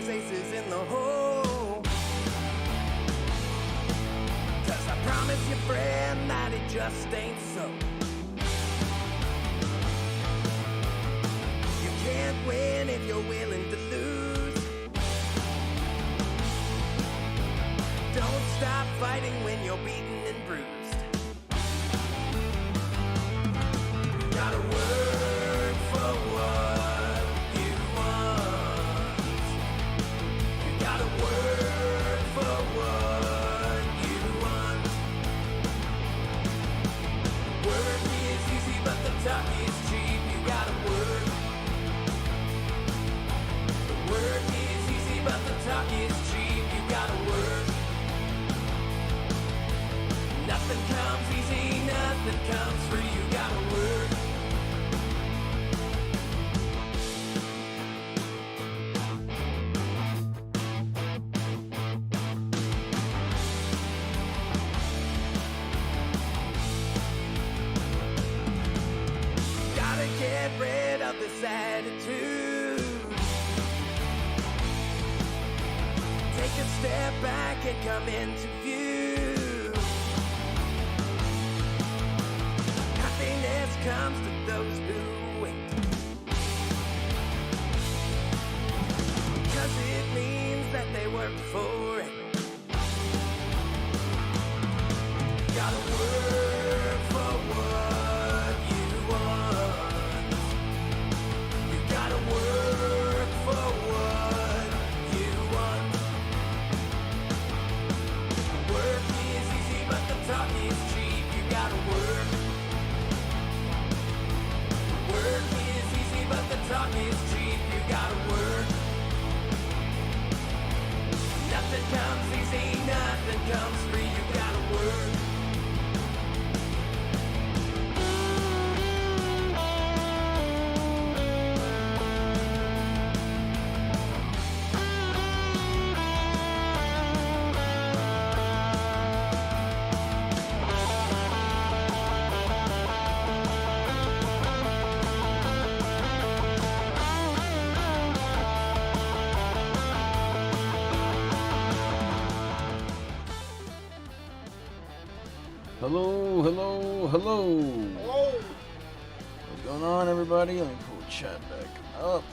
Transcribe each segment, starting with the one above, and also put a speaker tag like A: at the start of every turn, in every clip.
A: those aces in the hole. 'Cause I promise you, friend, that it just ain't so. You can't win if you're willing to lose. Don't stop fighting when you're beaten and bruised. Gotta work for what you want. You gotta work for what you want. Work is easy, but the talk is cheap. You gotta work. The work is easy, but the talk is cheap. You gotta work. Nothing comes easy, nothing comes free. You gotta work. Gotta get rid of this attitude. Take a step back and come into view. Happiness comes to those who wait. 'Cause it means that they work for it. Gotta work for what you want. You gotta work for what you want. Work is easy, but the talk is cheap. You gotta work. Work is easy, but the talk is cheap. You gotta work. Nothing comes easy, nothing comes free. You gotta work.
B: Hello, hello, hello.
C: Hello.
B: What's going on, everybody? Let me pull the chat back up.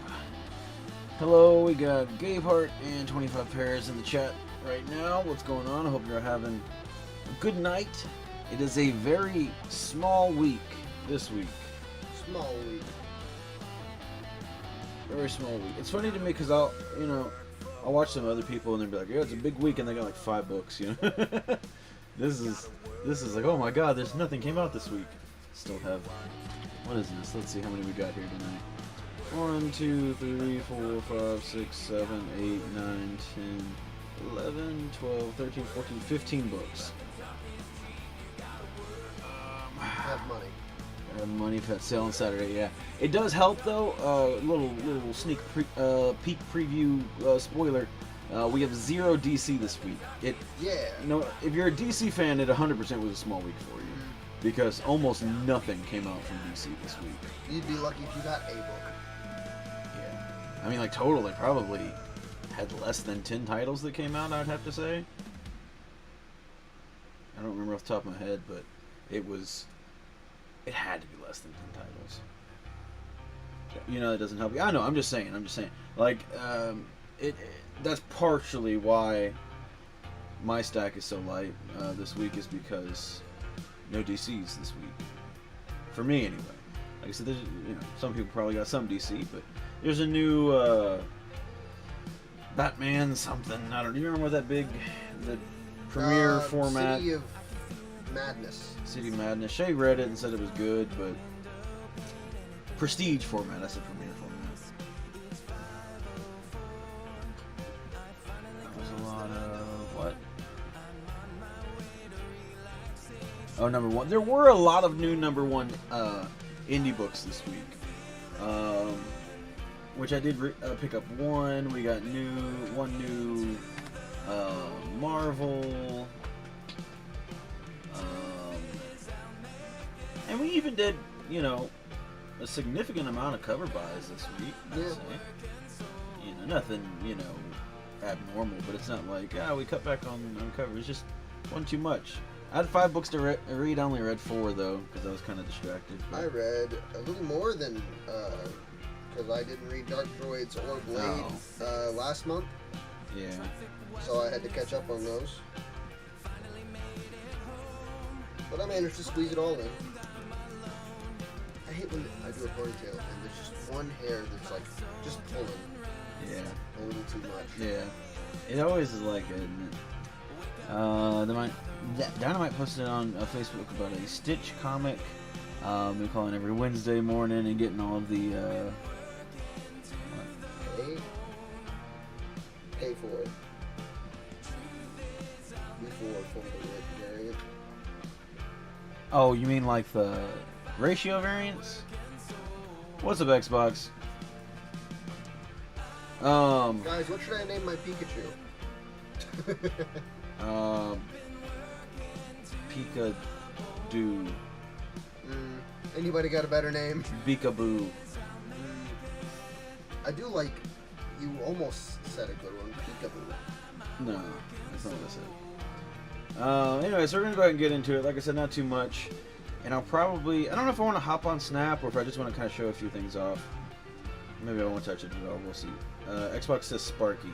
B: Hello, we got Gabeheart and 25 pairs in the chat right now. What's going on? I hope you're having a good night. It is a very small week this week.
C: Small week.
B: Very small week. It's funny to me because I'll watch some other people and they'll be like, yeah, it's a big week, and they got like 5 books, you know. This is like, oh my god, there's nothing came out this week. Still have, what is this? Let's see how many we got here tonight. 1, 2, 3, 4, 5, 6, 7, 8, 9, 10, 11, 12, 13, 14, 15 books.
C: Have money.
B: I have money for that sale on Saturday, yeah. It does help though, little sneak peek preview spoiler. We have 0 DC this week.
C: Yeah.
B: You know, if you're a DC fan, it 100% was a small week for you. Because almost nothing came out from DC this week.
C: You'd be lucky if you got a book.
B: Yeah. I mean, like, total, they probably had less than 10 titles that came out, I'd have to say. I don't remember off the top of my head, but it had to be less than 10 titles. You know, that doesn't help you. I know, I'm just saying. Like, that's partially why my stack is so light this week, is because no DCs this week. For me, anyway. Like I said, there's, some people probably got some DC, but there's a new Batman something. I don't know. You remember that big, the premiere format?
C: City of Madness.
B: City of Madness. Shay read it and said it was good, but prestige format. That's the premiere format. Oh, #1. There were a lot of new #1 indie books this week, which I did pick up one. We got one new Marvel, and we even did, a significant amount of cover buys this week. I'd say. Nothing, abnormal, but it's not like, we cut back on cover. It's just one too much. I had 5 books to read. I only read 4 though, because I was kind of distracted.
C: I read a little more than, because I didn't read Dark Droids or Blade last month.
B: Yeah.
C: So I had to catch up on those. But I managed to squeeze it all in. I hate when I do a ponytail and there's just one hair that's like just pulling.
B: Yeah.
C: A little too much.
B: Yeah. It always is like it, isn't it? Dynamite posted on Facebook about a Stitch comic. They're calling every Wednesday morning and getting all of the.
C: Pay for it. Before Funko variant.
B: Oh, you mean like the ratio variants? What's up, Xbox?
C: Guys, what should I name my Pikachu?
B: Pika-Doo.
C: Anybody got a better name?
B: Peekaboo.
C: I do like. You almost said a good one. Peekaboo.
B: No, that's not what I said. Anyway, so we're gonna go ahead and get into it. Like I said, not too much. And I'll probably, I don't know if I want to hop on Snap or if I just want to kind of show a few things off. Maybe I won't touch it at all. We'll see. Xbox says Sparky.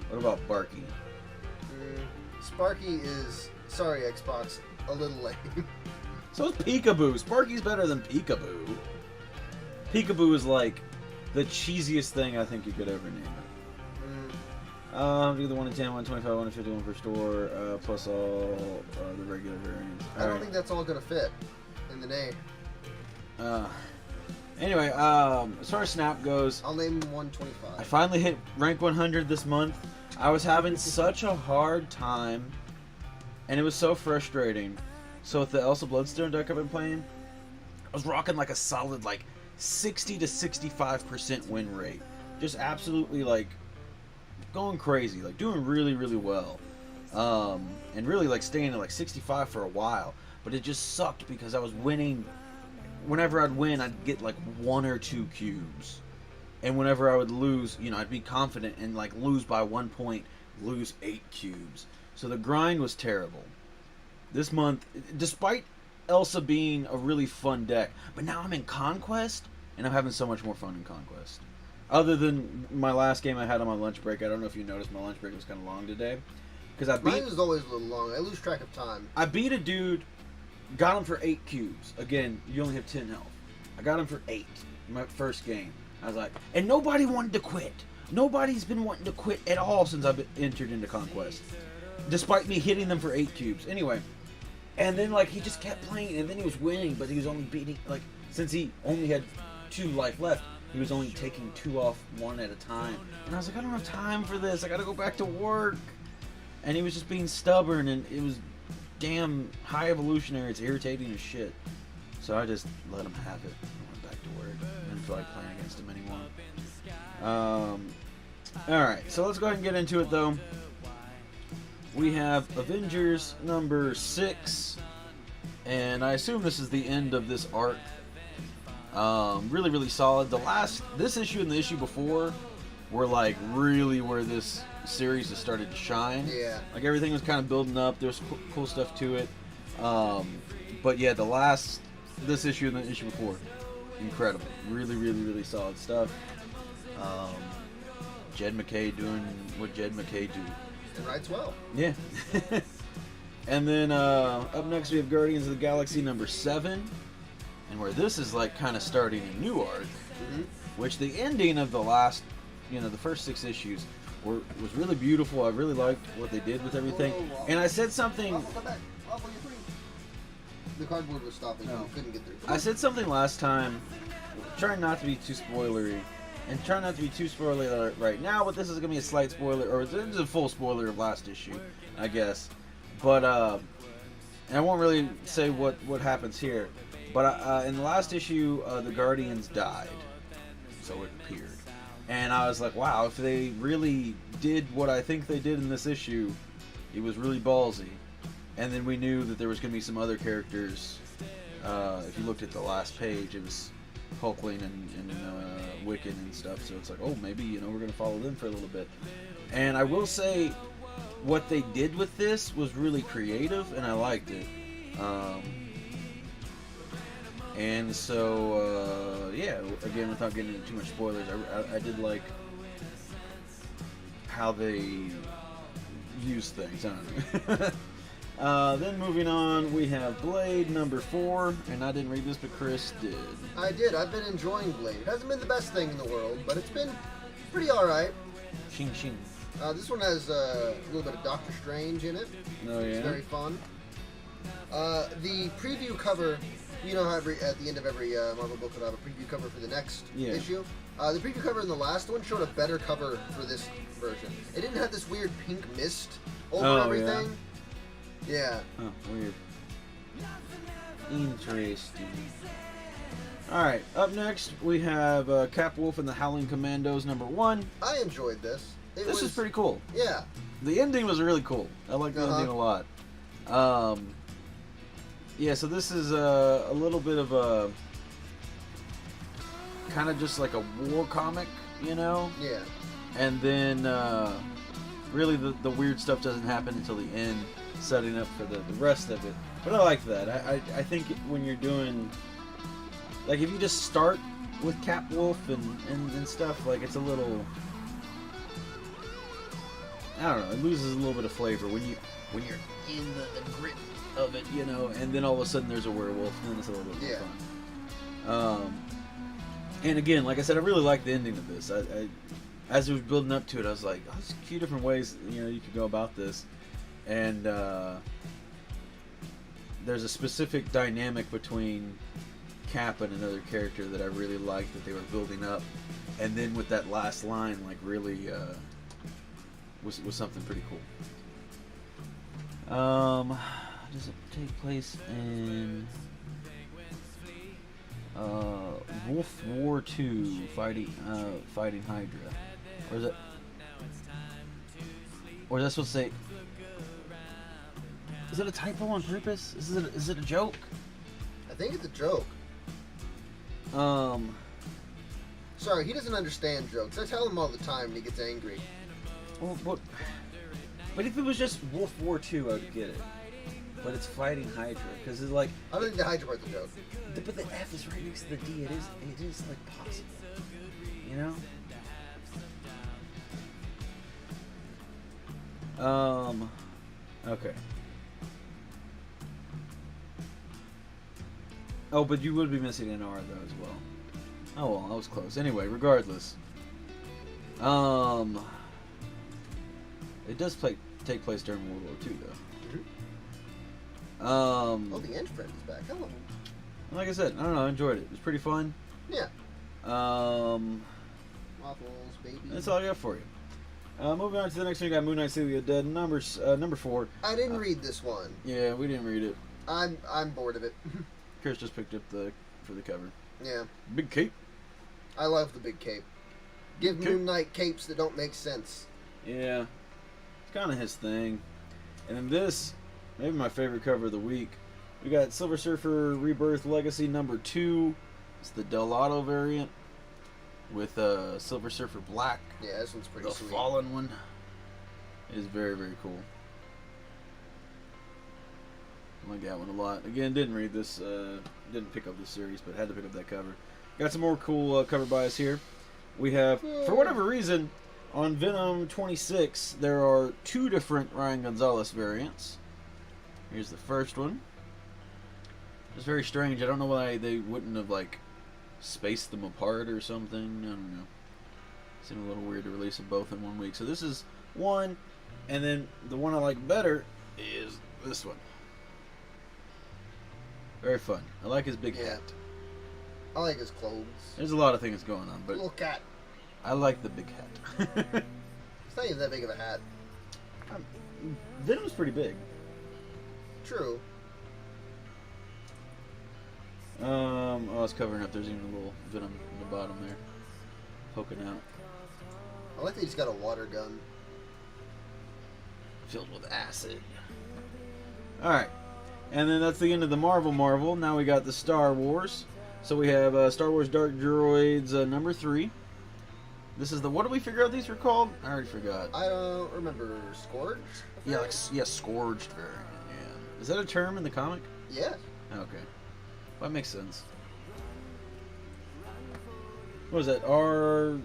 B: What about Barky?
C: Sparky is, sorry Xbox, a little lame.
B: So is Peekaboo. Sparky's better than Peekaboo. Peekaboo is like the cheesiest thing I think you could ever name it. Do the 1 in 10, 1 in 25, 1 in 51 per store, plus all the regular variants.
C: I don't think that's all gonna fit in the name.
B: Anyway, as far as Snap goes,
C: I'll name 125.
B: I finally hit rank 100 this month. I was having such a hard time, and it was so frustrating. So with the Elsa Bloodstone deck I've been playing, I was rocking like a solid like 60 to 65% win rate. Just absolutely like going crazy, like doing really, really well. And really like staying at like 65 for a while. But it just sucked because I was winning. Whenever I'd win, I'd get like 1 or 2 cubes. And whenever I would lose, you know, I'd be confident and like lose by 1 point, lose 8 cubes. So the grind was terrible. This month, despite Elsa being a really fun deck, but now I'm in Conquest, and I'm having so much more fun in Conquest. Other than my last game I had on my lunch break, I don't know if you noticed my lunch break was kind of long today. Because I beat.
C: Mine is always a little long. I lose track of time.
B: I beat a dude, got him for 8 cubes. Again, you only have 10 health. I got him for 8 in my first game. I was like, and nobody wanted to quit. Nobody's been wanting to quit at all since I've entered into Conquest. Despite me hitting them for 8 cubes. Anyway. And then, like, he just kept playing, and then he was winning, but he was only beating, like, since he only had 2 life left, he was only taking 2 off 1 at a time. And I was like, I don't have time for this. I gotta go back to work. And he was just being stubborn, and it was damn high evolutionary. It's irritating as shit. So I just let him have it. I went back to work. I didn't feel like playing against him anymore. Alright, so let's go ahead and get into it, though. We have Avengers number 6, and I assume this is the end of this arc. Really, really solid. This issue and the issue before were like really where this series has started to shine.
C: Yeah.
B: Like everything was kind of building up. There's cool stuff to it. But yeah, this issue and the issue before, incredible. Really, really, really solid stuff. Jed McKay doing what Jed McKay do.
C: It writes well.
B: Yeah. And then up next we have Guardians of the Galaxy number 7, and where this is like kind of starting a new arc, which the ending of the last, the first 6 issues was really beautiful. I really liked what they did with everything. And I said something.
C: The cardboard was stopping. You couldn't get through.
B: I said something last time, trying not to be too spoilery. And try not to be too spoiler right now, but this is going to be a slight spoiler, or this is a full spoiler of last issue, I guess. But, and I won't really say what happens here. But in the last issue, the Guardians died. So it appeared. And I was like, wow, if they really did what I think they did in this issue, it was really ballsy. And then we knew that there was going to be some other characters. If you looked at the last page, it was Hulkling and Wiccan and stuff. So it's like, oh, maybe we're gonna follow them for a little bit. And I will say, what they did with this was really creative, and I liked it. And so, yeah, again, without getting into too much spoilers, I did like how they use things. I don't know. Then moving on, we have Blade number 4, and I didn't read this, but Chris did.
C: I did. I've been enjoying Blade. It hasn't been the best thing in the world, but it's been pretty alright.
B: Shing shing.
C: This one has a little bit of Doctor Strange in it.
B: Oh, yeah?
C: It's very fun. The preview cover, you know how at the end of every Marvel book would have a preview cover for the next issue? The preview cover in the last one showed a better cover for this version. It didn't have this weird pink mist over everything. Yeah.
B: Oh, weird. Interesting. Alright, up next we have Capwolf and the Howling Commandos number 1.
C: I enjoyed this.
B: This is pretty cool.
C: Yeah.
B: The ending was really cool. I like the ending a lot. Yeah, so this is a little bit of a kind of just like a war comic, Yeah. And then really the weird stuff doesn't happen until the end, setting up for the rest of it. But I like that. I think when you're doing, like, if you just start with Capwolf and stuff, like, it's a little, I don't know, it loses a little bit of flavor when you're in the grit of it, and then all of a sudden there's a werewolf, and then it's a little bit more fun. And again, like I said, I really like the ending of this. I as it was building up to it, I was like, oh, there's a few different ways you could go about this, and there's a specific dynamic between Cap and another character that I really liked that they were building up, and then with that last line, like, really was something pretty cool. Does it take place in Wolf War II fighting Hydra, or is that supposed to say? Is it a typo on purpose? Is it a joke?
C: I think it's a joke. Sorry, he doesn't understand jokes. I tell him all the time and he gets angry.
B: Well, but if it was just Wolf War II, I would get it. But it's fighting Hydra, because it's like,
C: I don't think the Hydra part's a joke.
B: But the F is right next to the D. It is like possible, Okay. Oh, but you would be missing an R though as well. Oh well, that was close. Anyway, regardless, it does take place during World War II though.
C: Oh, the Inch friend is back. Hello.
B: Like I said, I don't know. I enjoyed it. It was pretty fun.
C: Yeah.
B: Waffles,
C: baby.
B: That's all I got for you. Moving on to the next one, you got Moon Knight City of the Dead, number 4.
C: I didn't read this one.
B: Yeah, we didn't read it.
C: I'm bored of it.
B: Chris just picked up for the cover.
C: Yeah.
B: Big cape.
C: I love the big cape. Give Moon Knight capes that don't make sense.
B: Yeah. It's kind of his thing. And then this, maybe my favorite cover of the week. We got Silver Surfer Rebirth Legacy number 2. It's the Delato variant with Silver Surfer Black.
C: Yeah, this one's pretty sweet.
B: The Fallen one is very, very cool. I like that one a lot. Again, didn't read this, didn't pick up this series, but had to pick up that cover. Got some more cool cover buys here. We have, for whatever reason, on Venom 26, there are 2 different Ryan Gonzalez variants. Here's the first one. It's very strange. I don't know why they wouldn't have, like, spaced them apart or something. I don't know. Seemed a little weird to release them both in one week. So this is one, and then the one I like better is this one. Very fun. I like his big hat.
C: I like his clothes.
B: There's a lot of things going on, but
C: little cat.
B: I like the big hat.
C: It's not even that big of a hat.
B: Venom's pretty big.
C: True.
B: Oh, it's covering up. There's even a little Venom in the bottom there, poking out.
C: I like that he's got a water gun.
B: Filled with acid. Alright. And then that's the end of the Marvel. Now we got the Star Wars. So we have Star Wars Dark Droids number 3. This is the, what do we figure out these were called? I already forgot.
C: I don't remember. Scourged?
B: Yeah, like, yeah, Scourged variant. Yeah. Is that a term in the comic?
C: Yeah.
B: Okay. That makes sense. What is that? R4?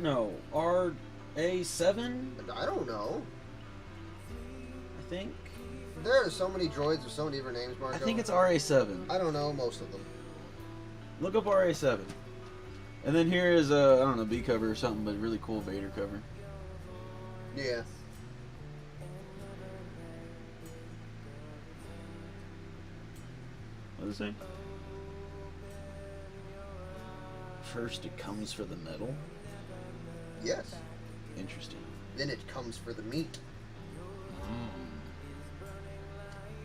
B: No. RA7?
C: I don't know.
B: I think.
C: There are so many droids with so many different names, Marco.
B: I think it's RA7.
C: I don't know most of them.
B: Look up RA7. And then here is a, I don't know, B cover or something, but really cool Vader cover.
C: Yeah.
B: What does it say? First it comes for the metal.
C: Yes.
B: Interesting.
C: Then it comes for the meat.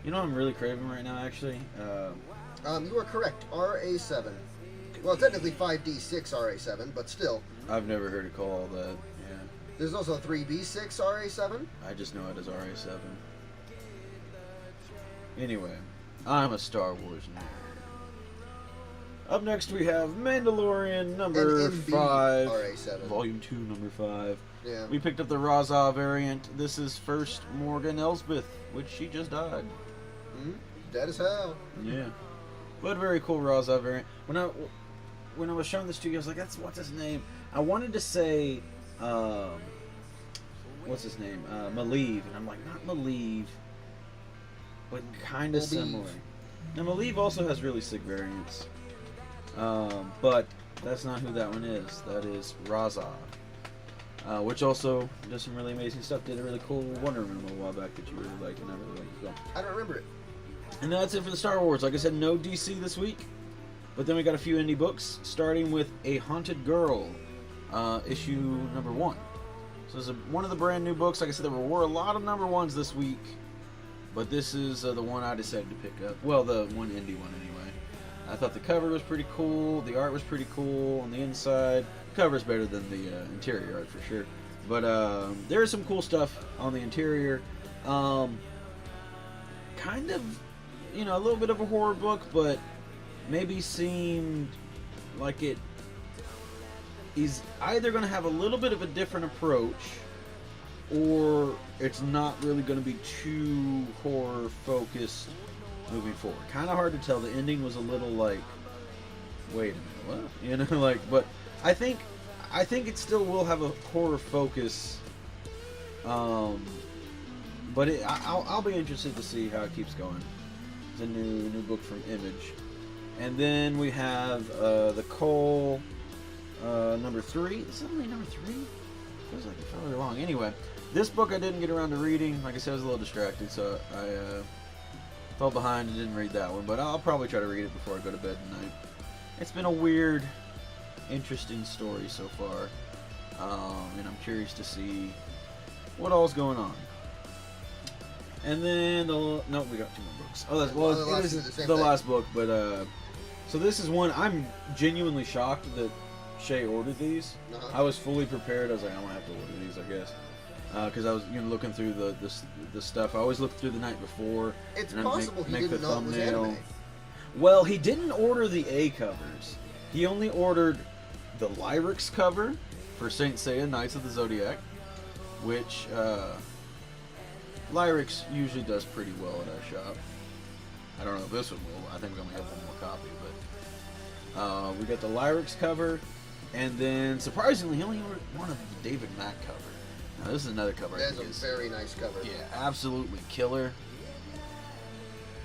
B: You know what I'm really craving right now, actually?
C: You are correct. RA7. Well, technically 5D6 RA7, but still.
B: I've never heard it called that. Yeah.
C: There's also 3B6 RA7.
B: I just know it as RA7. Anyway, I'm a Star Wars nerd. Up next we have Mandalorian number 5.
C: RA7.
B: Volume 2, number 5.
C: Yeah.
B: We picked up the Raza variant. This is first Morgan Elsbeth, which she just died.
C: Dead as hell.
B: Yeah. But very cool Raza variant. When I was showing this to you, I was like, "That's what's his name?" I wanted to say, what's his name? Maleev, and I'm like, not Maleev, but kind of similar. Now Maleev also has really sick variants, but that's not who that one is. That is Raza, which also does some really amazing stuff. Did a really cool Wonder Woman a while back that you really liked, and I really liked as well.
C: I don't remember it.
B: And that's it for the Star Wars. Like I said, no DC this week. But then we got a few indie books, starting with A Haunted Girl, issue number 1. So this is one of the brand new books. Like I said, there were a lot of number 1s this week. But this is the one I decided to pick up. Well, the one indie one anyway. I thought the cover was pretty cool. The art was pretty cool on the inside. The cover's better than the interior art for sure. But there is some cool stuff on the interior. Kind of, you know, a little bit of a horror book, but maybe seemed like it is either going to have a little bit of a different approach, or it's not really going to be too horror focused moving forward. Kind of hard to tell. The ending was a little like, wait a minute, what? You know, like, but I think it still will have a horror focus. But I'll be interested to see how it keeps going. It's a new book from Image. And then we have the Cole number 3. Is that only number 3? Feels like it fell along. Anyway, this book I didn't get around to reading. Like I said, I was a little distracted, so I fell behind and didn't read that one. But I'll probably try to read it before I go to bed tonight. It's been a weird, interesting story so far. And I'm curious to see what all's going on. And then no, we got 2 more books. Oh, that's it is the last book, but so this is one I'm genuinely shocked that Shay ordered these. I was fully prepared. I was like, I'm gonna have to order these, I guess, because I was looking through the stuff. I always look through the night before.
C: It's
B: and
C: possible he didn't know it was anime.
B: Well, he didn't order the A covers. He only ordered the Lyrics cover for Saint Seiya Knights of the Zodiac, which Lyrics usually does pretty well at our shop. I don't know if this one will. I think we only have one more copy, but we got the Lyrics cover, and then surprisingly, he only ordered one of the David Mack cover. Now this is another cover.
C: That's a very nice cover.
B: Yeah, absolutely killer.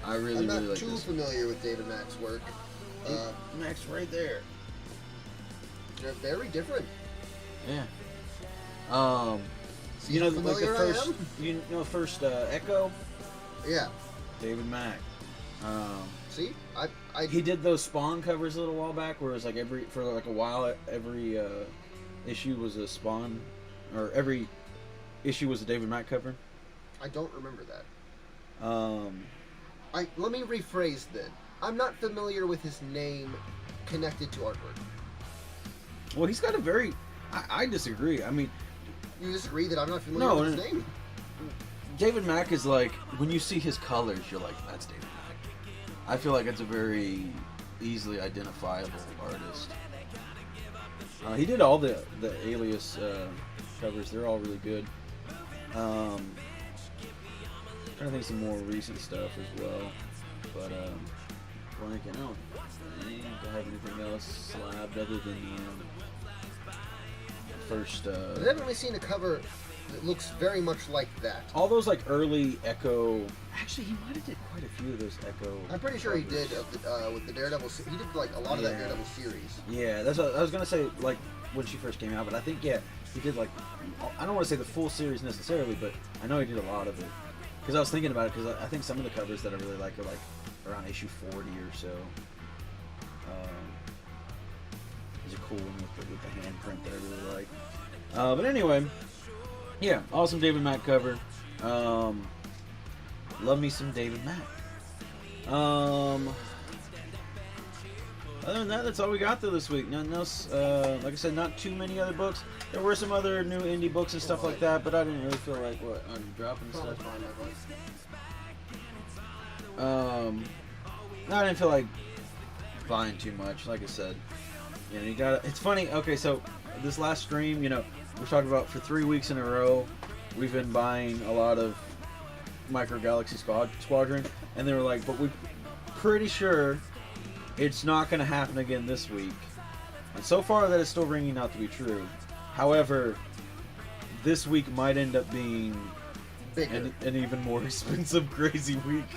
B: I really like this.
C: I'm not too familiar with David Mack's work.
B: Mack's right there.
C: They're very different.
B: Yeah.
C: See
B: you know,
C: how
B: like the
C: familiar
B: first,
C: I am?
B: you know, first Echo.
C: Yeah.
B: David Mack.
C: See,
B: he did those Spawn covers a little while back, where it was like a while every issue was a Spawn, or every issue was a David Mack cover.
C: I don't remember that. Let me rephrase then. I'm not familiar with his name connected to artwork.
B: Well, he's got a very. I disagree. I mean,
C: you disagree that I'm not familiar with his name?
B: David Mack is like, when you see his colors, you're like, that's David Mack. I feel like it's a very easily identifiable artist. He did all the Alias covers. They're all really good. Trying to think some more recent stuff as well, but blanking out. Don't have anything else slabbed other than the first.
C: I've never really seen a cover that looks very much like that.
B: All those like early Echo. Actually, he might have did quite a few of those Echo.
C: I'm pretty sure he did with the Daredevil. He did like a lot of that Daredevil series.
B: Yeah, that's what I was gonna say. Like when she first came out, but I think he did like I don't want to say the full series necessarily, but I know he did a lot of it. Because I was thinking about it, because I think some of the covers that I really like are like around issue 40 or so. There's a cool one with the handprint that I really like. But anyway, yeah, awesome David Mack cover. Love me some David Mack. Other than that, that's all we got though this week. Nothing else. Like I said, not too many other books. There were some other new indie books and stuff like that, but I didn't really feel like dropping stuff. I didn't feel like buying too much. Like I said, you got. It's funny. Okay, so this last stream, we're talking about for 3 weeks in a row, we've been buying a lot of Micro Galaxy Squadron, and they were like, but we're pretty sure it's not going to happen again this week. And so far, that is still ringing out to be true. However, this week might end up being an even more expensive, crazy week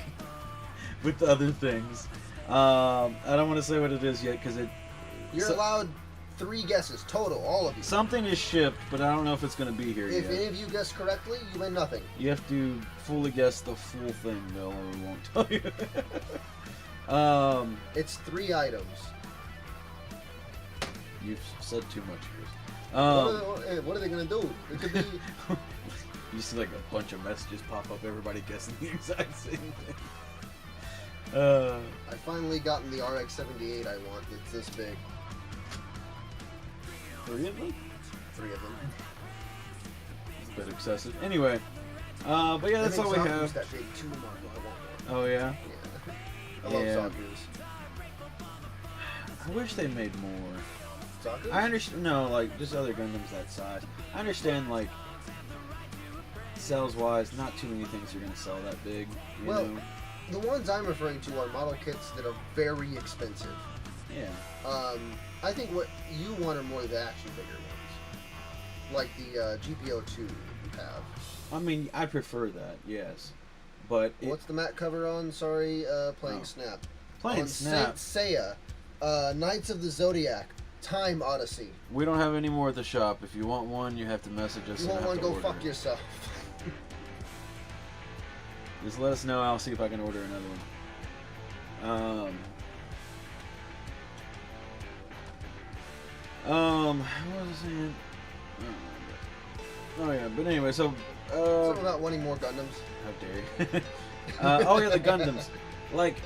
B: with other things. I don't want to say what it is yet because
C: you're allowed 3 guesses total, all of you.
B: Something is shipped, but I don't know if it's going to be here yet.
C: If any of you guess correctly, you win nothing.
B: You have to fully guess the full thing, though, or we won't tell you.
C: It's 3 items.
B: You've said too much, Chris.
C: What are they going to do? It could be...
B: You see like a bunch of messages pop up, everybody guessing the exact same thing.
C: I finally gotten the RX-78 I want. It's this big.
B: 3 of them?
C: 3 of them.
B: It's a bit excessive. Anyway, but yeah, that's all we have.
C: That big too, Marvel. I want one.
B: Oh yeah?
C: Yeah. I love Zaku's.
B: I wish they made more.
C: Zaku's?
B: I understand. No, like just other Gundams that size. I understand, like sales wise, not too many things are gonna sell that big. You know?
C: The ones I'm referring to are model kits that are very expensive.
B: Yeah.
C: I think what you want are more the action figure ones, like the GPO2 you have.
B: I mean, I prefer that, yes, but
C: what's the mat cover on? Sorry, playing Snap.
B: Playing Snap.
C: Saint Seiya, Knights of the Zodiac, Time Odyssey.
B: We don't have any more at the shop. If you want one, you have to message us.
C: If you want one, go fuck yourself.
B: Just let us know. I'll see if I can order another one. What was I saying? Oh yeah, but anyway, so
C: something about wanting more Gundams.
B: How dare you? Oh yeah, the Gundams. Like,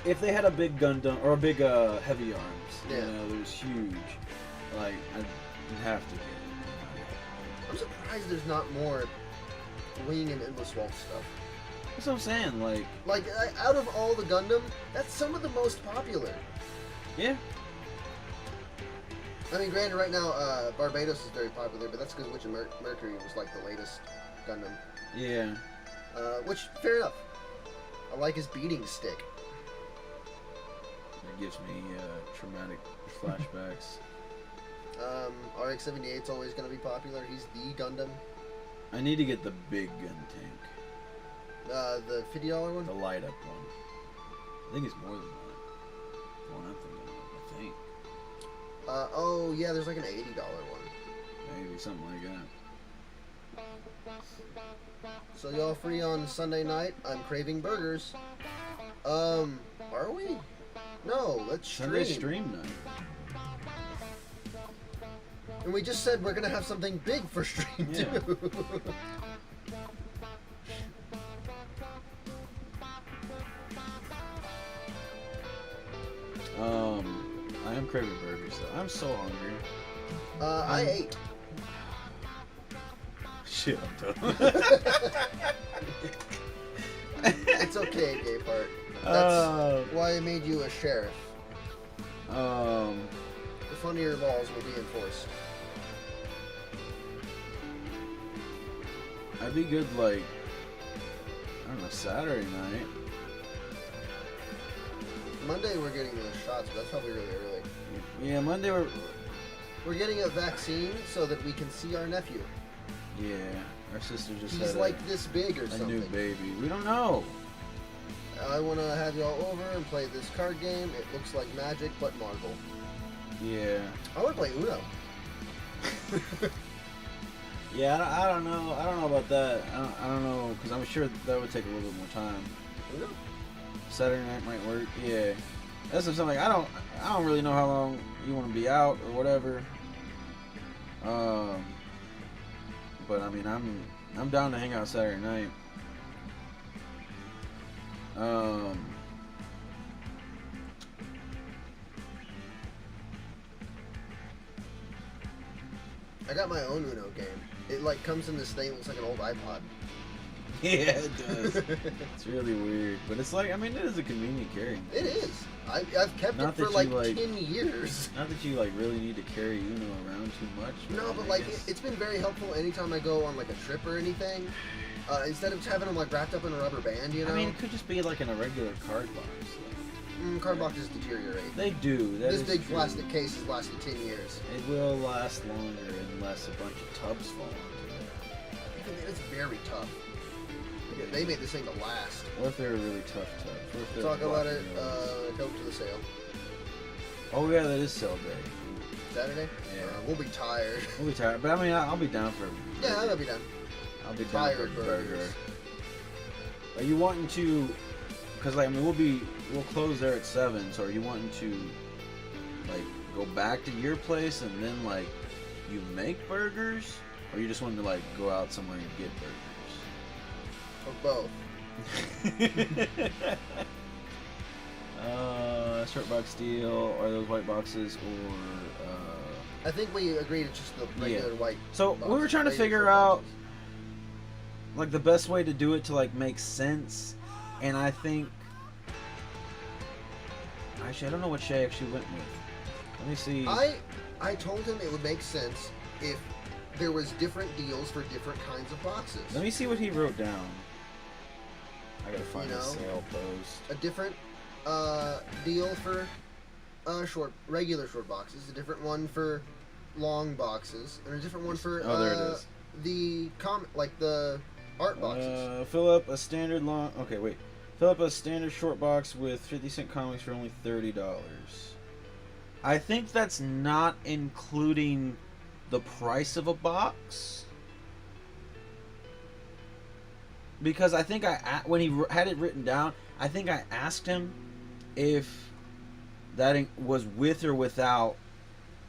B: if they had a big Gundam or a big heavy arms, that was huge. Like, I'd have to get it.
C: I'm surprised there's not more Wing and Endless Waltz stuff.
B: That's what I'm saying. Like
C: out of all the Gundam, that's some of the most popular.
B: Yeah.
C: I mean, granted, right now Barbados is very popular, but that's because Witch and Mercury was like the latest Gundam.
B: Yeah.
C: Which, fair enough. I like his beating stick.
B: It gives me traumatic flashbacks.
C: RX-78's always going to be popular. He's the Gundam.
B: I need to get the big gun tank.
C: The $50 one?
B: The light up one. I think it's more than that. One up than that, I think.
C: Oh yeah, there's like an $80 one.
B: Maybe something like that.
C: So y'all free on Sunday night? I'm craving burgers. Are we? No, let's stream.
B: Sunday stream night.
C: And we just said we're gonna have something big for stream too.
B: I am craving burgers though. I'm so hungry.
C: I ate.
B: Shit, I'm done.
C: It's okay, gay part. That's why I made you a sheriff.
B: Um,
C: The funnier laws will be enforced.
B: I'd be good, like, I don't know, Saturday night.
C: Monday we're getting the shots, but that's probably really early.
B: Yeah, Monday
C: We're getting a vaccine so that we can see our nephew.
B: Yeah, our sister just
C: He's
B: had
C: like this big or
B: a
C: something.
B: new baby. We don't know.
C: I want to have y'all over and play this card game. It looks like Magic, but Marvel.
B: Yeah.
C: I want to play Uno.
B: Yeah, I don't know. I don't know about that. I don't know, because I'm sure that would take a little bit more time.
C: Uno?
B: Saturday night might work. Yeah. That's something like I don't really know how long you want to be out or whatever. But I mean, I'm down to hang out Saturday night.
C: I got my own Uno game. It like comes in this thing. Looks like an old iPod.
B: Yeah, it does. It's really weird, but it's like, I mean, it is a convenient carry.
C: It is. I've kept
B: Not
C: it for
B: that you,
C: like
B: like
C: 10 years.
B: Not that you like really need to carry Uno around too much.
C: No, but
B: I
C: like
B: guess-
C: it's been very helpful anytime I go on like a trip or anything. Instead of having them like wrapped up in a rubber band, you know.
B: I mean, it could just be like in a regular card box.
C: Card boxes deteriorate.
B: They do. That
C: This
B: is
C: big
B: true.
C: plastic case has lasted 10 years.
B: It will last longer unless a bunch of tubs fall onto it.
C: Even then, it's very tough. They made this thing to last.
B: Or if they're a really tough tubs. Or if they're
C: Talk about it.
B: blocky
C: Go to the sale.
B: Oh yeah, that is sale day.
C: Saturday.
B: Yeah.
C: We'll be tired.
B: We'll be tired, but I mean, I'll be down for.
C: Yeah, I'll be done.
B: I'll be down
C: Tired
B: for a
C: burgers.
B: burger. Are you wanting to? Because like, I mean, we'll close there at 7. So are you wanting to, like, go back to your place and then like, you make burgers, or you just wanting to like go out somewhere and get burgers?
C: Or both.
B: Short box deal, or those white boxes, or
C: I think we agreed it's just the regular white.
B: So
C: boxes,
B: we were trying to
C: regular
B: figure
C: short
B: out
C: boxes.
B: like the best way to do it to like make sense, and I think actually I don't know what Shay actually went with. Let me see.
C: I told him it would make sense if there was different deals for different kinds of boxes.
B: Let me see what he wrote down. I gotta find
C: You
B: the
C: know?
B: sale post.
C: A different deal for regular short boxes, a different one for long boxes, and a different one for
B: Oh, there it is.
C: the like the art boxes.
B: Fill up a standard long. Okay, wait. Fill up a standard short box with 50-cent comics for only $30. I think that's not including the price of a box. Because I think when he had it written down, I think I asked him if that was with or without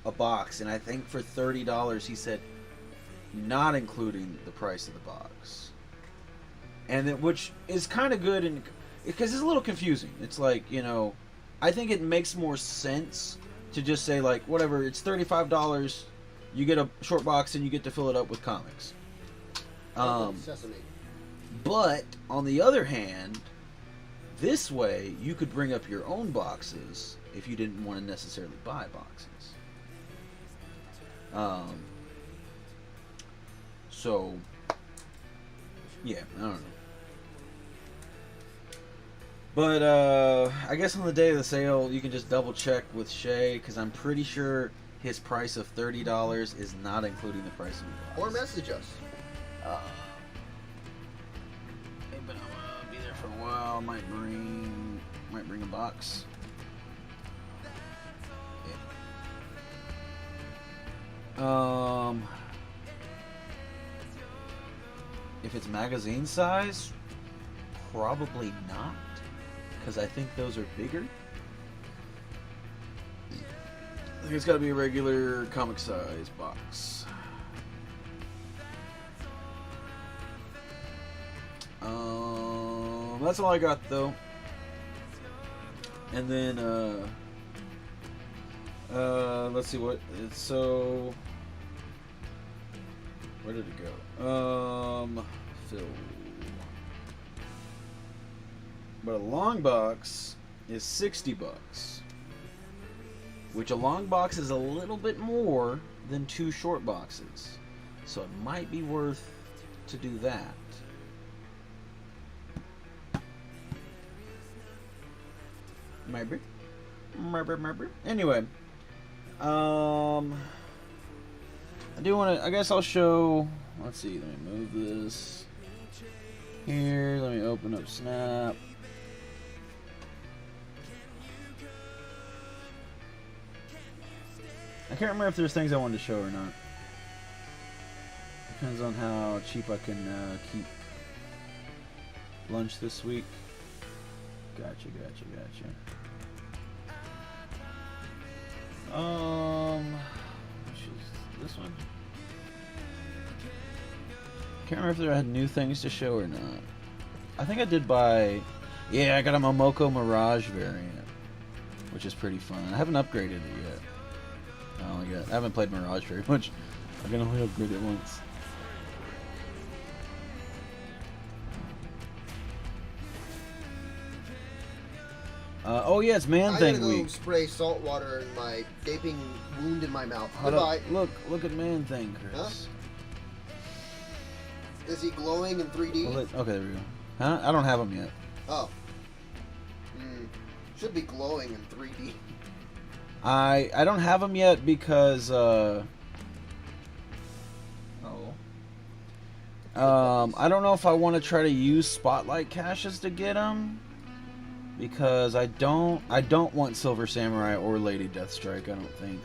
B: a box, and I think for $30 he said not including the price of the box, and which is kind of good, and because it's a little confusing. It's like, you know, I think it makes more sense to just say like, whatever, it's $35. You get a short box and you get to fill it up with comics.
C: Sesame.
B: But on the other hand, this way you could bring up your own boxes if you didn't want to necessarily buy boxes. So yeah, I don't know. But I guess on the day of the sale, you can just double check with Shay, because I'm pretty sure his price of $30 is not including the price of the box.
C: Or message us.
B: Hey, but I'm gonna be there for a while. Might bring a box. Yeah. If it's magazine size, probably not, because I think those are bigger. I think it's got to be a regular comic size box. That's all I got though. And then let's see what it's so. Where did it go? Phil. But a long box is $60, which a long box is a little bit more than 2 short boxes, so it might be worth to do that. Maybe. Anyway, I do want to. I guess I'll show. Let's see. Let me move this here. Let me open up Snap. I can't remember if there's things I wanted to show or not. Depends on how cheap I can keep lunch this week. Gotcha. Which is this one? Can't remember if there had new things to show or not. I think I did buy. Yeah, I got a Momoko Mirage variant, which is pretty fun. I haven't upgraded it yet. I haven't played Mirage very much. I can only upgrade it once. Oh yeah, it's Man Thing
C: Week. I gotta
B: week.
C: go spray salt water in my gaping wound in my mouth.
B: Hold
C: Goodbye.
B: up. Look at Man Thing, Chris.
C: Huh? Is he glowing in 3D?
B: Well, okay, there we go. Huh? I don't have him yet.
C: Oh. Should be glowing in 3D.
B: I don't have him yet because I don't know if I want to try to use spotlight caches to get him, because I don't want Silver Samurai or Lady Deathstrike. I don't think.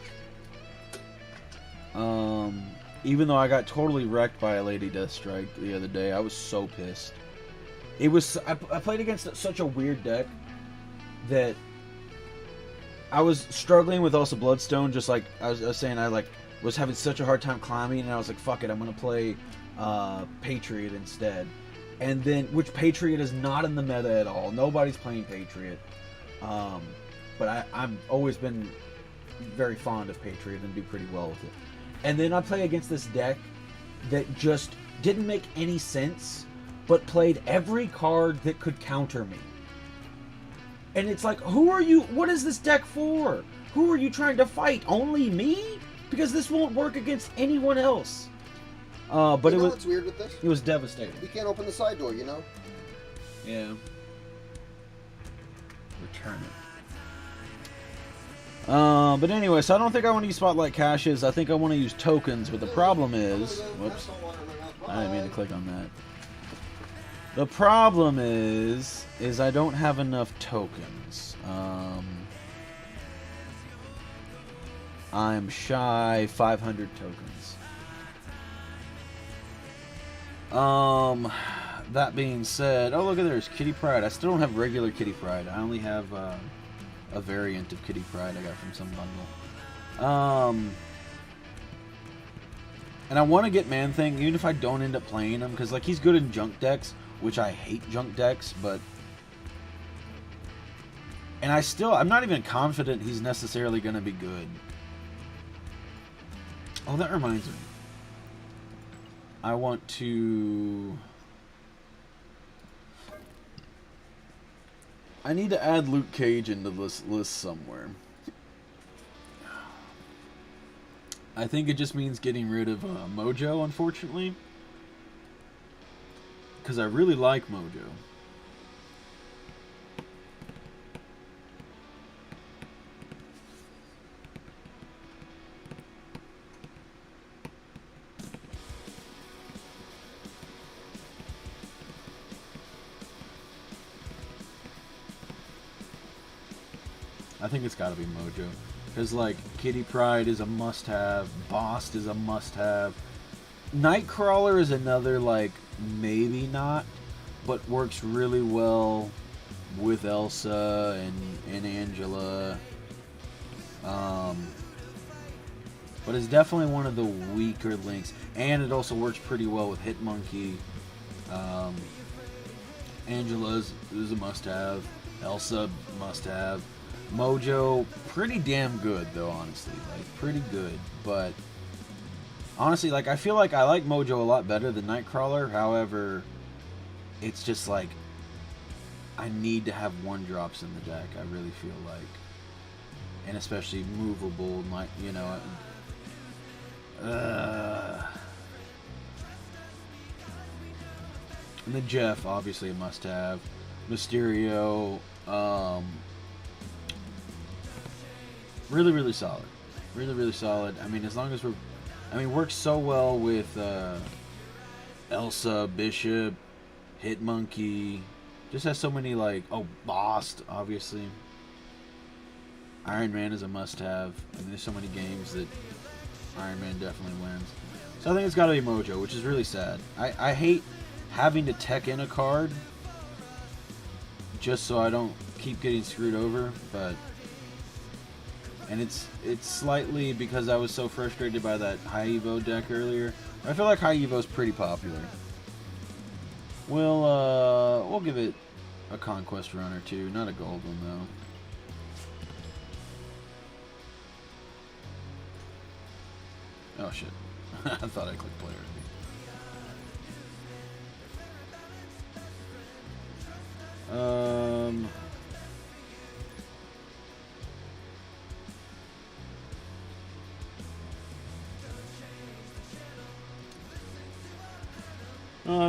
B: Even though I got totally wrecked by a Lady Deathstrike the other day, I was so pissed. It was I played against such a weird deck that I was struggling with also Bloodstone. Just like I was saying, I was having such a hard time climbing, and I was like, "Fuck it, I'm gonna play Patriot instead." And then, which Patriot is not in the meta at all. Nobody's playing Patriot. But I've always been very fond of Patriot and do pretty well with it. And then I play against this deck that just didn't make any sense, but played every card that could counter me. And it's like, who are you? What is this deck for? Who are you trying to fight? Only me? Because this won't work against anyone else. But
C: you know what's weird with this?
B: It was devastating.
C: We can't open the side door, you know?
B: Yeah. Return it. But anyway, so I don't think I want to use spotlight caches. I think I want to use tokens. But the problem is, whoops, I didn't mean to click on that. The problem is I don't have enough tokens. I'm shy 500 tokens. That being said, oh look at there's Kitty Pryde. I still don't have regular Kitty Pryde. I only have a variant of Kitty Pryde I got from some bundle. And I want to get Man Thing, even if I don't end up playing him, because like he's good in junk decks, which I hate junk decks, but and I'm not even confident he's necessarily going to be good. Oh, that reminds me. I want to... I need to add Luke Cage into this list somewhere. I think it just means getting rid of Mojo, unfortunately. Because I really like Mojo. I think it's gotta be Mojo. Because, like, Kitty Pryde is a must-have. Bost is a must-have. Nightcrawler is another, like, maybe not, but works really well with Elsa and Angela. But it's definitely one of the weaker links. And it also works pretty well with Hitmonkey. Angela is a must-have. Elsa, must-have. Mojo, pretty damn good, though, honestly. Like, pretty good. But, honestly, like, I feel like I like Mojo a lot better than Nightcrawler. However, it's just, like, I need to have 1-drops in the deck. I really feel like, and especially movable, like, you know. And then Jeff, obviously a must-have. Mysterio, really solid. Really solid. I mean, as long as works so well with Elsa, Bishop, Hitmonkey. Just has so many, like, Bost, obviously. Iron Man is a must-have. I mean, there's so many games that Iron Man definitely wins. So I think it's got to be Mojo, which is really sad. I hate having to tech in a card just so I don't keep getting screwed over, but... And it's slightly because I was so frustrated by that High Evo deck earlier. I feel like High Evo's pretty popular. We'll give it a Conquest run or two, not a gold one though. Oh shit. I thought I clicked play already.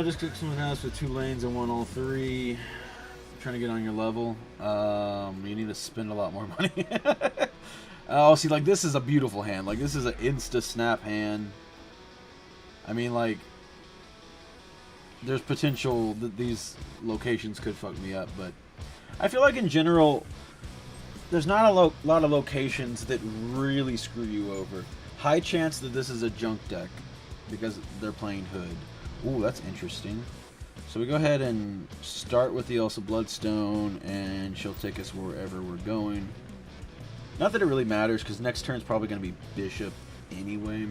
B: Just click someone else with 2 lanes and 1 all 3. Trying to get on your level. You need to spend a lot more money. Oh, see, like, this is a beautiful hand. Like, this is an insta-snap hand. I mean, like, there's potential that these locations could fuck me up, but I feel like in general, there's not a lot of locations that really screw you over. High chance that this is a junk deck because they're playing Hood. Ooh, that's interesting. So we go ahead and start with the Elsa Bloodstone, and she'll take us wherever we're going. Not that it really matters, because next turn's probably going to be Bishop anyway.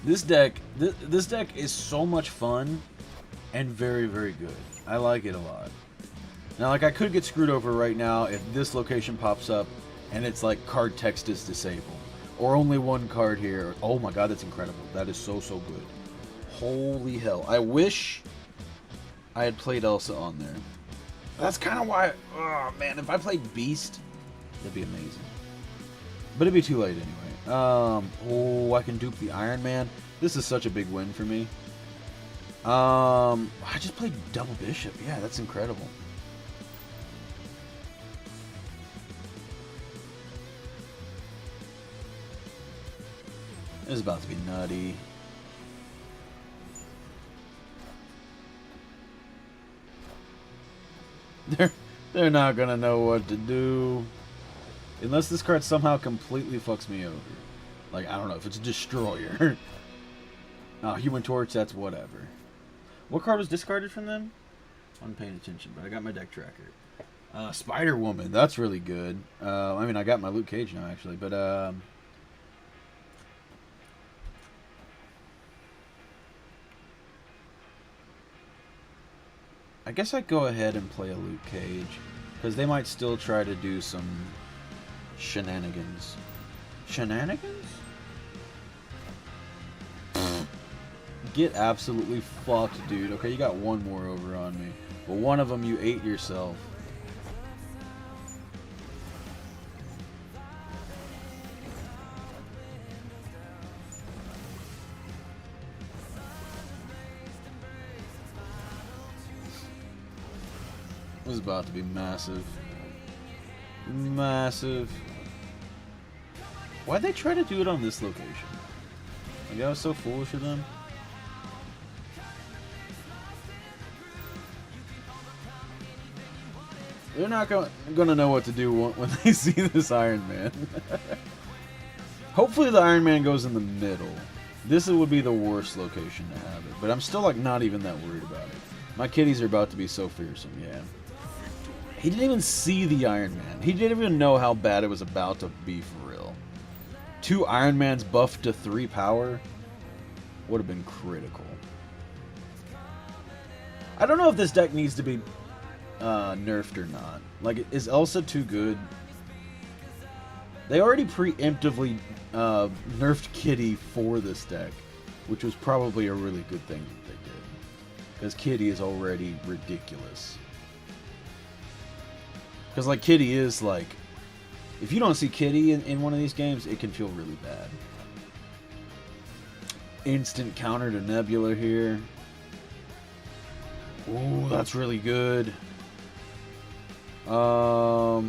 B: This deck is so much fun and very good. I like it a lot. Now, like, I could get screwed over right now if this location pops up and it's like card text is disabled, or only 1 card here. Oh my god, that's incredible. That is so good. Holy hell. I wish I had played Elsa on there. That's kind of why... Oh, man. If I played Beast, that'd be amazing. But it'd be too late anyway. Oh, I can dupe the Iron Man. This is such a big win for me. I just played double Bishop. Yeah, that's incredible. This is about to be nutty. They're not gonna know what to do unless this card somehow completely fucks me over. Like, I don't know if it's Destroyer. Human Torch, that's whatever. What card was discarded from them? I wasn't paying attention, but I got my deck tracker. Spider Woman, that's really good. I mean, I got my Luke Cage now actually, but I guess I'd go ahead and play a Luke Cage, because they might still try to do some shenanigans. Shenanigans? Get absolutely fucked, dude. Okay, you got 1 more over on me. But one of them you ate yourself. This is about to be massive. Massive. Why'd they try to do it on this location? Like, that was so foolish of them. They're not gonna know what to do when they see this Iron Man. Hopefully the Iron Man goes in the middle. This would be the worst location to have it. But I'm still, like, not even that worried about it. My kitties are about to be so fearsome, yeah. He didn't even see the Iron Man. He didn't even know how bad it was about to be for real. 2 Iron Mans buffed to 3 power would have been critical. I don't know if this deck needs to be nerfed or not. Like, is Elsa too good? They already preemptively nerfed Kitty for this deck, which was probably a really good thing that they did. Because Kitty is already ridiculous. Because, like, Kitty is, like... If you don't see Kitty in one of these games, it can feel really bad. Instant counter to Nebula here. Ooh, that's really good. I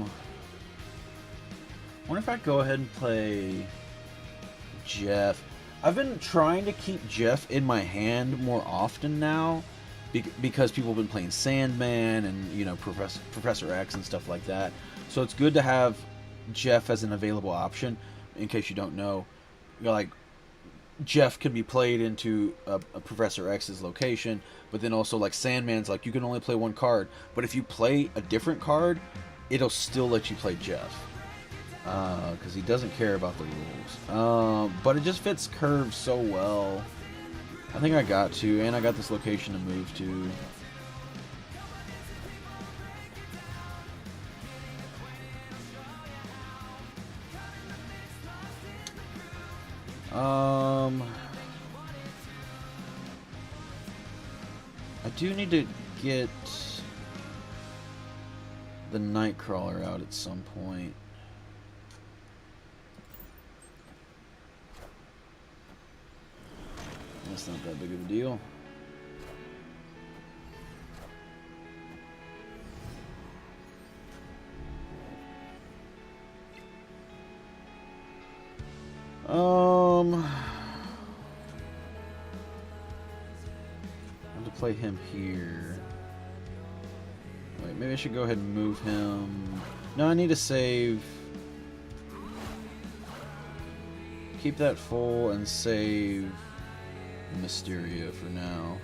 B: wonder if I go ahead and play Jeff. I've been trying to keep Jeff in my hand more often now because people have been playing Sandman and, you know, Professor X and stuff like that. So it's good to have Jeff as an available option. In case you don't know, you're like, Jeff can be played into a Professor X's location, but then also like Sandman's like you can only play one card, but if you play a different card, it'll still let you play Jeff because he doesn't care about the rules. But it just fits Curve so well. I think I got to, and I got this location to move to. I do need to get the Nightcrawler out at some point. That's not that big of a deal. I have to play him here. Wait, maybe I should go ahead and move him. No, I need to save. Keep that full and save Mysterio for now.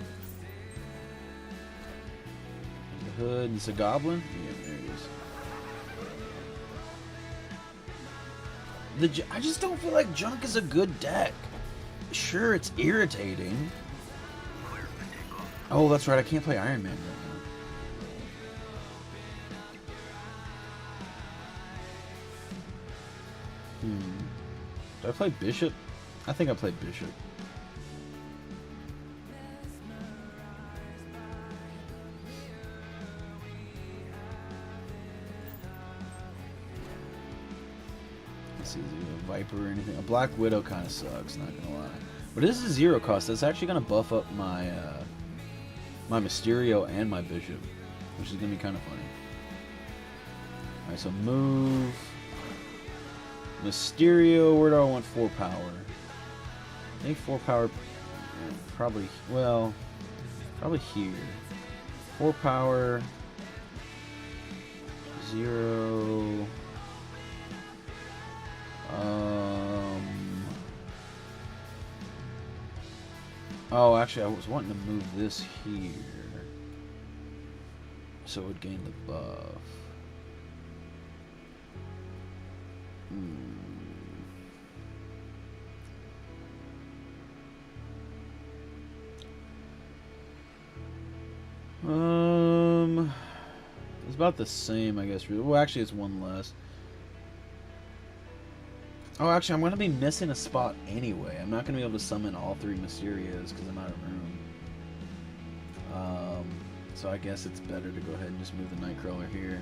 B: The hood. It's a goblin? Yeah, there it is. I just don't feel like Junk is a good deck. Sure, it's irritating. Oh, that's right. I can't play Iron Man right now. Did I play Bishop? I think I played Bishop. Let's see, is it a Viper or anything? A Black Widow kind of sucks, not gonna lie. But this is a 0 cost. That's actually gonna buff up my my Mysterio and my Bishop, which is gonna be kind of funny. All right, so move Mysterio. Where do I want 4 power? I think 4 power, probably. Well, probably here. 4 power. 0. Oh, actually, I was wanting to move this here, so it would gain the buff. It's about the same, I guess. Well, actually, it's 1 less. Oh, actually, I'm going to be missing a spot anyway. I'm not going to be able to summon all 3 Mysterios because I'm out of room. So I guess it's better to go ahead and just move the Nightcrawler here.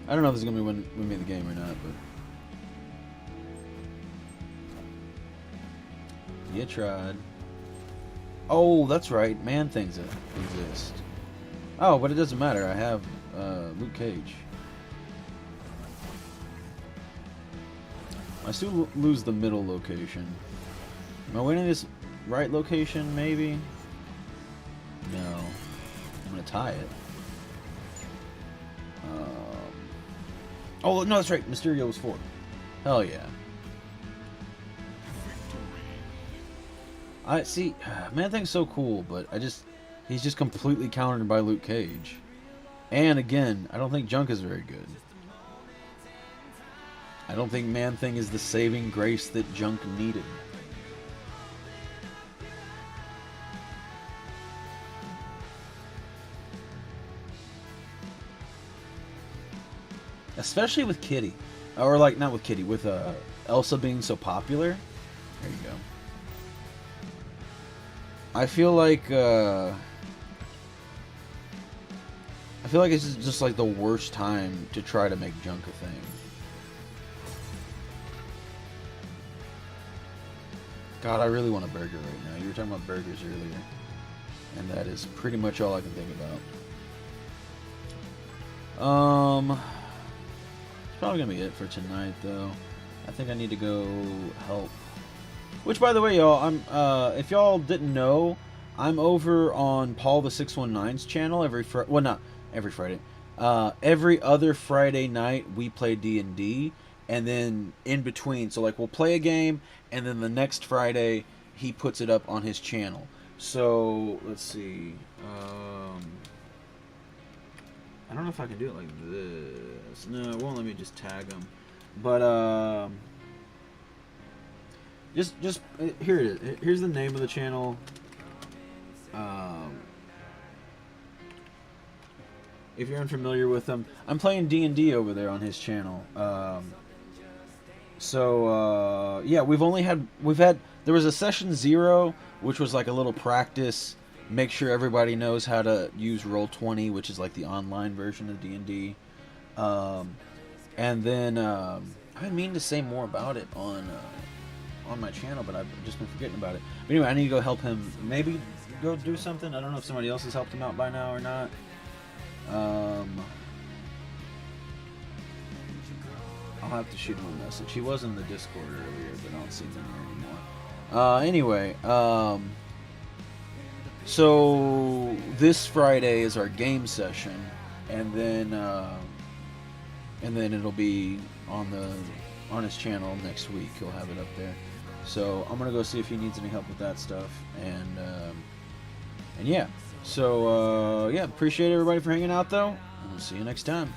B: I don't know if this is going to be win me the game or not, but... You tried. Oh, that's right. Man-Things exist. Oh, but it doesn't matter. I have Luke Cage. I still lose the middle location. Am I winning this right location, maybe? No. I'm going to tie it. Oh, no, that's right. Mysterio was 4. Hell yeah. I see. Man-Thing's so cool, but he's just completely countered by Luke Cage. And again, I don't think Junk is very good. I don't think Man-Thing is the saving grace that Junk needed. Especially with Kitty. Or, like, not with Kitty, with Elsa being so popular. There you go. I feel like I feel like this is just like the worst time to try to make junk a thing. God, I really want a burger right now. You were talking about burgers earlier. And that is pretty much all I can think about. It's probably gonna be it for tonight, though. I think I need to go help. Which, by the way, y'all, if y'all didn't know, I'm over on Paul the 619's channel every not every Friday. Every other Friday night we play D&D, and then in between, so like we'll play a game, and then the next Friday he puts it up on his channel. So let's see. I don't know if I can do it like this. No, it won't let me just tag them. But just here it is. Here's the name of the channel. If you're unfamiliar with them, I'm playing D&D over there on his channel. Yeah, there was a session 0, which was like a little practice, make sure everybody knows how to use Roll20, which is like the online version of D&D. And then I've been meaning to say more about it on my channel, but I've just been forgetting about it. But anyway, I need to go help him. Maybe go do something. I don't know if somebody else has helped him out by now or not. I'll have to shoot him a message. He was in the Discord earlier, but I don't see him in there anymore. So this Friday is our game session, and then it'll be on his channel next week. He'll have it up there. So I'm gonna go see if he needs any help with that stuff, and yeah. So yeah, appreciate everybody for hanging out, though, and we'll see you next time.